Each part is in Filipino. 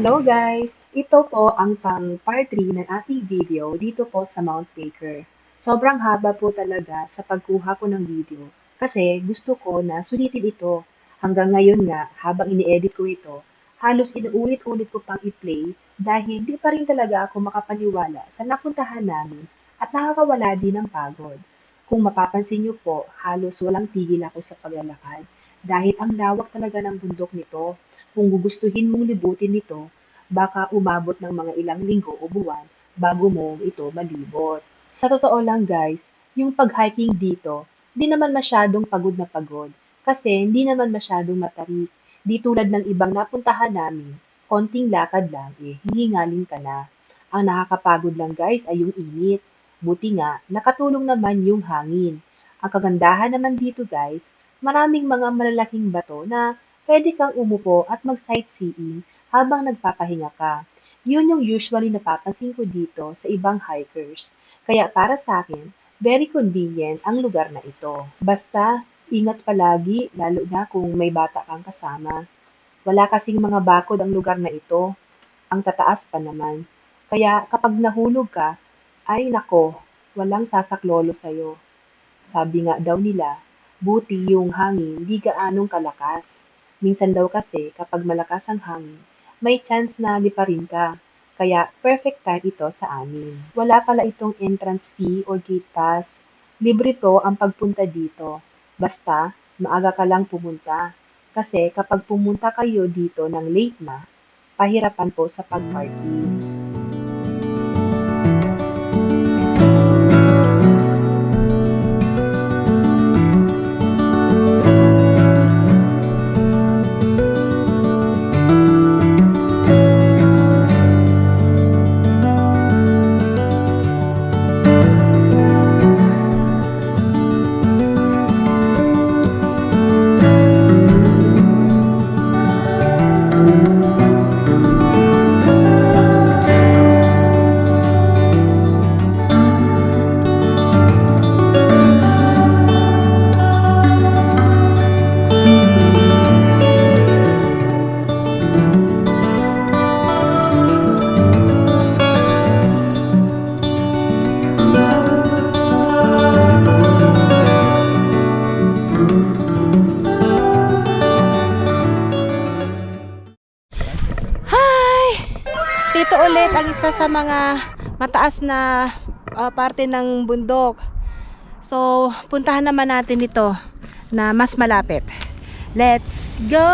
Hello guys! Ito po ang pang part 3 ng ating video dito po sa Mount Baker. Sobrang haba po talaga sa pagkuha ko ng video kasi gusto ko na sulitin ito. Hanggang ngayon nga, habang ini-edit ko ito, halos inuulit-ulit ko pang i-play dahil di pa rin talaga ako makapaniwala sa napuntahan namin at nakakawala din ng pagod. Kung mapapansin niyo po, halos walang tigil ako sa paglalakad dahil ang lawak talaga ng bundok nito. Kung gugustuhin mong libutin nito, baka umabot ng mga ilang linggo o buwan bago mo ito malibot. Sa totoo lang guys, yung pag-hiking dito, di naman masyadong pagod na pagod kasi hindi naman masyadong matarik. Di tulad ng ibang napuntahan namin, konting lakad lang hihingalin ka na. Ang nakakapagod lang guys ay yung init. Buti nga, nakatulong naman yung hangin. Ang kagandahan naman dito guys, maraming mga malalaking bato na pwede kang umupo at mag-sightseeing habang nagpapahinga ka. Yun yung usually napapansin ko dito sa ibang hikers. Kaya para sa akin, very convenient ang lugar na ito. Basta, ingat palagi, lalo na kung may bata kang kasama. Wala kasing mga bakod ang lugar na ito. Ang tataas pa naman. Kaya kapag nahulog ka, ay nako, walang sasaklolo sa'yo. Sabi nga daw nila, buti yung hangin di gaanong kalakas. Minsan daw kasi kapag malakas ang hangin, may chance na liparin ka. Kaya perfect time ito sa amin. Wala pala itong entrance fee or gate pass. Libre to ang pagpunta dito. Basta, maaga ka lang pumunta. Kasi kapag pumunta kayo dito ng late na, pahirapan po sa pag-parking. So ito ulit ang isa sa mga mataas na parte ng bundok. So puntahan naman natin ito na mas malapit. Let's go!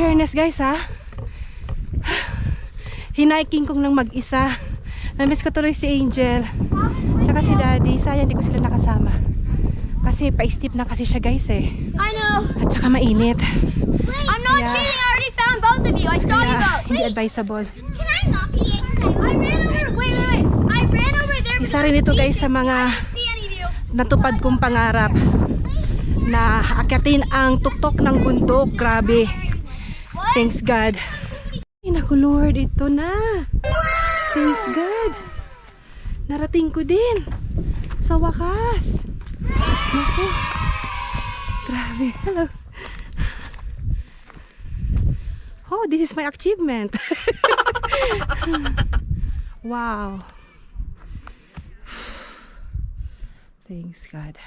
fairness guys ha, hiniking kong nang mag-isa. Namiss ko tuloy si Angel tsaka si Daddy. Sayang hindi ko sila nakasama kasi pa-steep na kasi siya guys eh. I know. At saka mainit. I'm not Yeah. cheating. I already found both of you. I saw you Kaya both. hindi advisable. Can I not be? I ran over. Wait. I ran over there. Isa rin ito guys sa mga See any of you? natupad kong pangarap na akyatin ang tuktok ng bundok. Grabe. Thanks God. Ay naku Lord, ito na. Thanks God. Narating ko din. Sa wakas. Naku. Grabe. Hello. Oh, this is my achievement. Wow. Thanks God.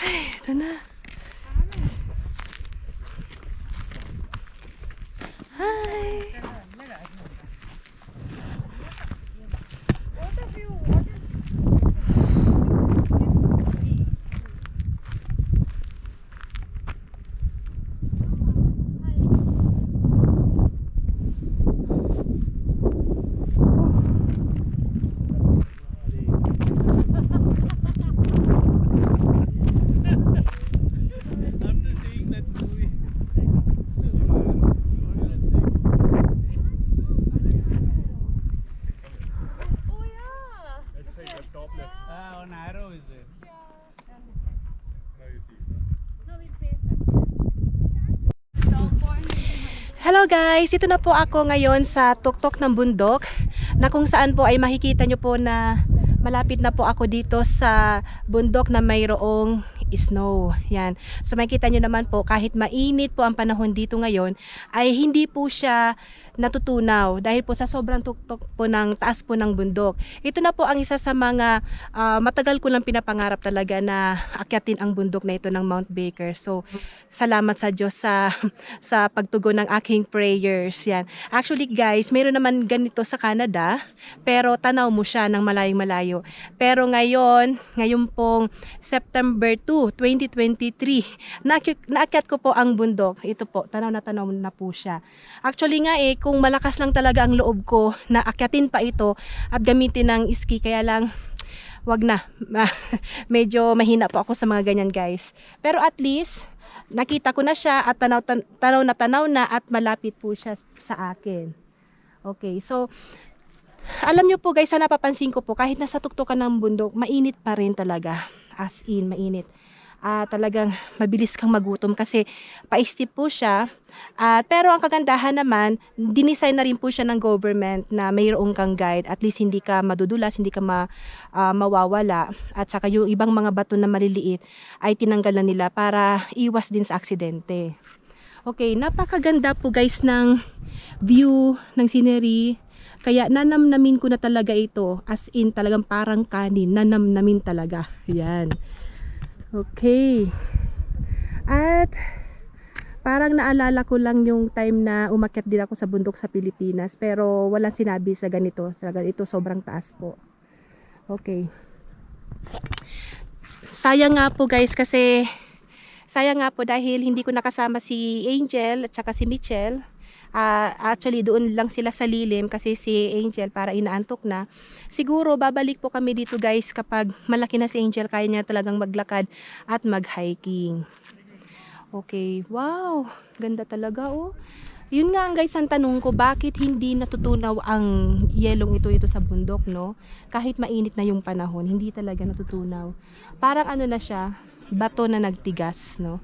Ay, ito na. Hi. On arrow is there. Hello guys, ito na po ako ngayon sa tuktok ng bundok na kung saan po ay makikita nyo po na malapit na po ako dito sa bundok na mayroong snow. Yan. So makikita nyo naman po kahit mainit po ang panahon dito ngayon ay hindi po siya natutunaw dahil po sa sobrang tuktok po ng taas po ng bundok. Ito na po ang isa sa mga matagal ko lang pinapangarap talaga na akyatin ang bundok na ito ng Mount Baker. So salamat sa Diyos sa pagtugon ng aking prayers. Yan. Actually guys, mayroon naman ganito sa Canada pero tanaw mo siya ng malayong malayo. Pero ngayon pong September 2, 2023, naakyat ko po ang bundok. Ito po, tanaw na po siya. Actually nga kung malakas lang talaga ang loob ko na akyatin pa ito at gamitin ng ski, kaya lang wag na. Medyo mahina po ako sa mga ganyan guys. Pero at least nakita ko na siya at tanaw na at malapit po siya sa akin. Okay, so alam nyo po guys, sa napapansin ko po, kahit nasa tuktukan ng bundok, mainit pa rin talaga. As in, mainit. Talagang mabilis kang magutom kasi pa-steep po siya. Pero ang kagandahan naman, dinisign na rin po siya ng government na mayroong kang guide. At least hindi ka madudulas, hindi ka mawawala. At saka yung ibang mga bato na maliliit ay tinanggal na nila para iwas din sa aksidente. Okay, napakaganda po guys ng view, ng scenery. Kaya nanamnamin ko na talaga ito. As in talagang parang kanin, nanamnamin talaga. Yan. Okay. At parang naalala ko lang yung time na umakyat din ako sa bundok sa Pilipinas. Pero walang sinabi sa ganito. Talaga ito sobrang taas po. Okay. Sayang nga po guys kasi dahil hindi ko nakasama si Angel at saka si Mitchell. Actually doon lang sila sa lilim kasi si Angel para inaantok na. Siguro babalik po kami dito guys kapag malaki na si Angel, kaya niya talagang maglakad at mag-hiking. Okay, wow, ganda talaga oh. Yun nga guys ang tanong ko, bakit hindi natutunaw ang yelong ito sa bundok, no? Kahit mainit na yung panahon, hindi talaga natutunaw. Parang ano na siya, bato na nagtigas, no?